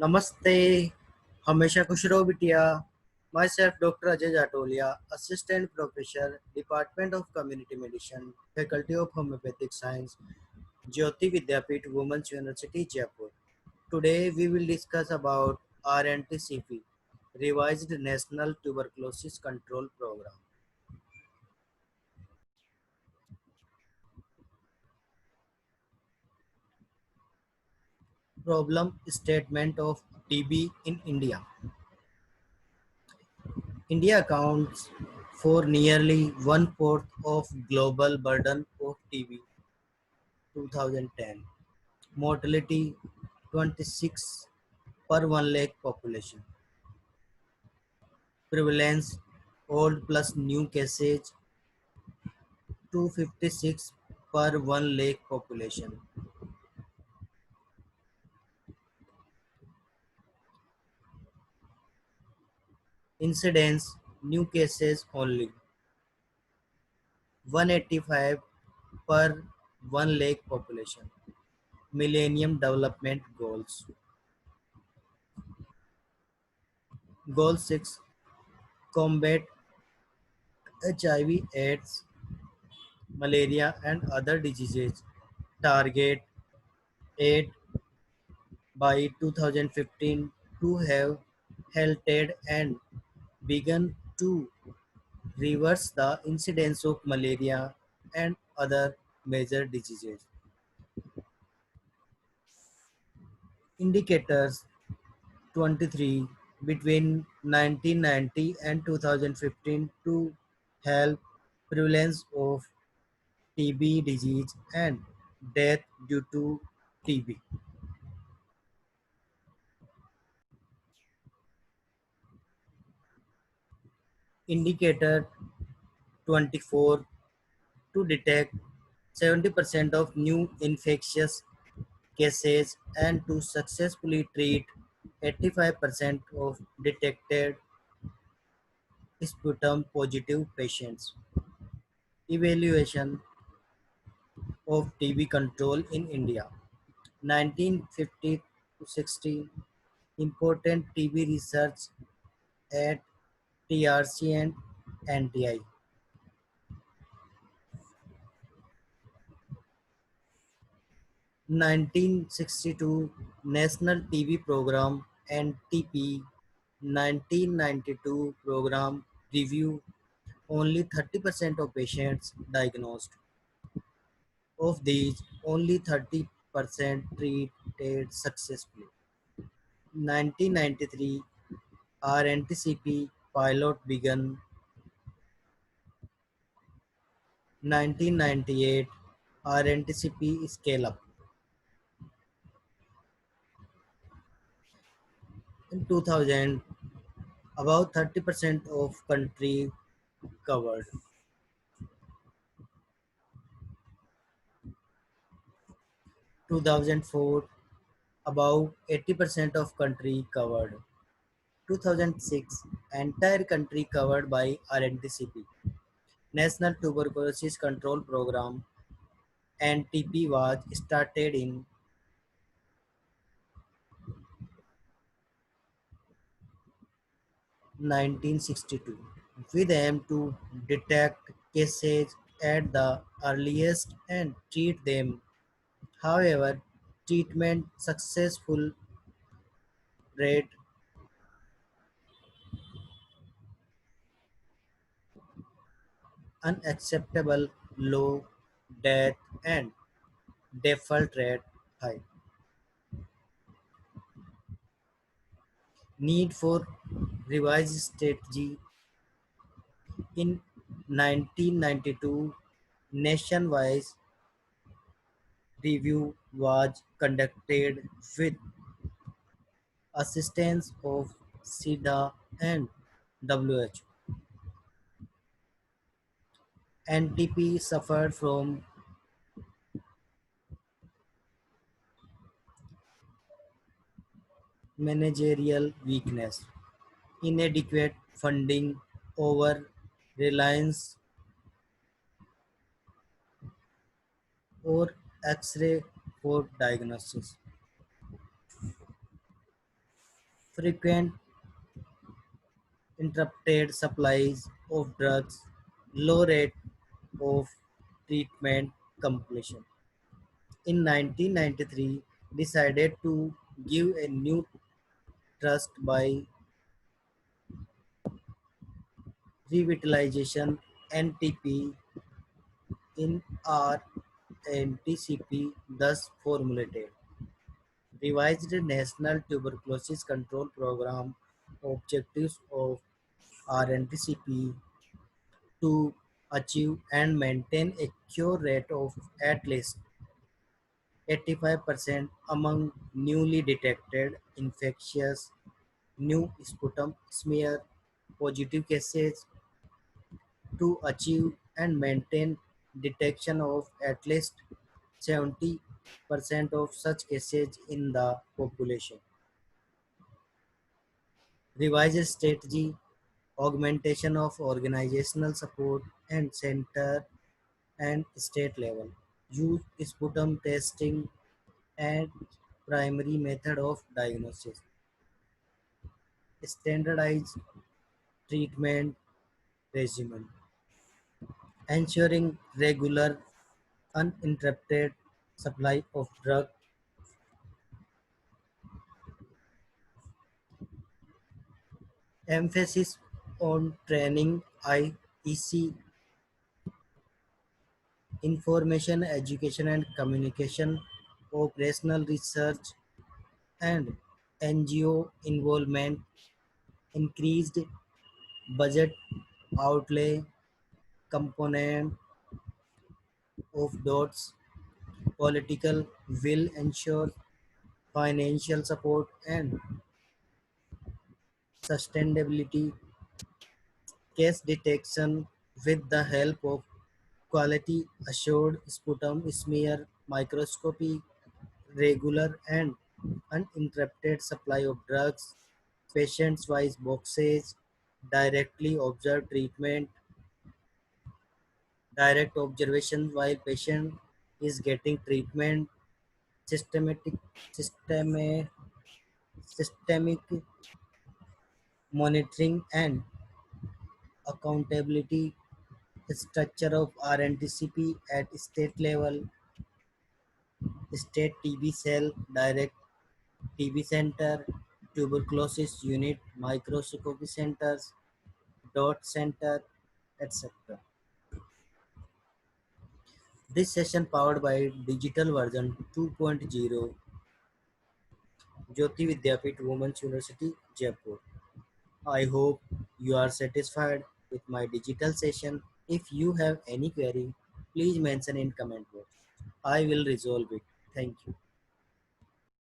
नमस्ते, हमेशा खुश रहो बिटिया। Myself Dr. Ajay Jatolia, Assistant Professor, Department of Community Medicine, Faculty of Homeopathic Science, Jyoti Vidyapeeth Women's University, Jaipur. Today we will discuss about RNTCP, Revised National Tuberculosis Control Program. Problem statement of TB in India. India accounts for nearly one-fourth of global burden of TB 2010. Mortality 26 per 1 lakh population. Prevalence old plus new cases 256 per 1 lakh population. Incidence new cases only 185 per 1 lakh population. Millennium Development Goals. Goal 6, combat HIV/AIDS, malaria and other diseases. Target 8 by 2015 to have halted and begun to reverse the incidence of malaria and other major diseases. Indicators 23 between 1990 and 2015 to help prevalence of TB disease and death due to TB. Indicator 24 to detect 70% of new infectious cases and to successfully treat 85% of detected sputum positive patients. Evaluation of TB control in India 1950 to 60. Important TB research at TRC and NTI. 1962 National TB Program (NTP). 1992 Program review. Only 30% of patients diagnosed. Of these, only 30% treated successfully. 1993 RNTCP pilot began. 1998 RNTCP scale up. In 2000, about 30% of country covered. 2004, about 80% of country covered. 2006, entire country covered by RNTCP. National Tuberculosis Control Program (NTP) was started in 1962 with aim to detect cases at the earliest and treat them. However, treatment successful rate unacceptable low, death and default rate high. Need for revised strategy. In 1992 nationwide review was conducted with assistance of SIDA and WHO. NTP suffered from managerial weakness, inadequate funding, over-reliance or X-ray for diagnosis. frequent interrupted supplies of drugs, low rate of treatment completion. In 1993, decided to give a new trust by revitalization NTP in our NTCP thus formulated. Revised National Tuberculosis Control Program objectives of RNTCP to achieve and maintain a cure rate of at least 85% among newly detected infectious new sputum smear positive cases to achieve and maintain detection of at least 70% of such cases in the population. Revised strategy, augmentation of organizational support and center and state level. Use sputum testing and primary method of diagnosis. Standardized treatment regimen. Ensuring regular uninterrupted supply of drug. Emphasis on training IEC, information, education and communication, operational research and NGO involvement, increased budget outlay component of DOTS, political will ensure financial support and sustainability, case detection with the help of quality assured sputum smear microscopy, regular and uninterrupted supply of drugs, patients wise boxes, directly observed treatment, direct observation while patient is getting treatment, systematic systemic, systemic monitoring and accountability, structure of RNTCP at state level, state TB cell, direct TB center, tuberculosis unit, microscopy centers, dot center, etc. This session powered by digital version 2.0 Jyoti Vidyapeeth Women's University, Jaipur. I hope you are satisfied with my digital session. If you have any query, please mention in comment box. I will resolve it. Thank you.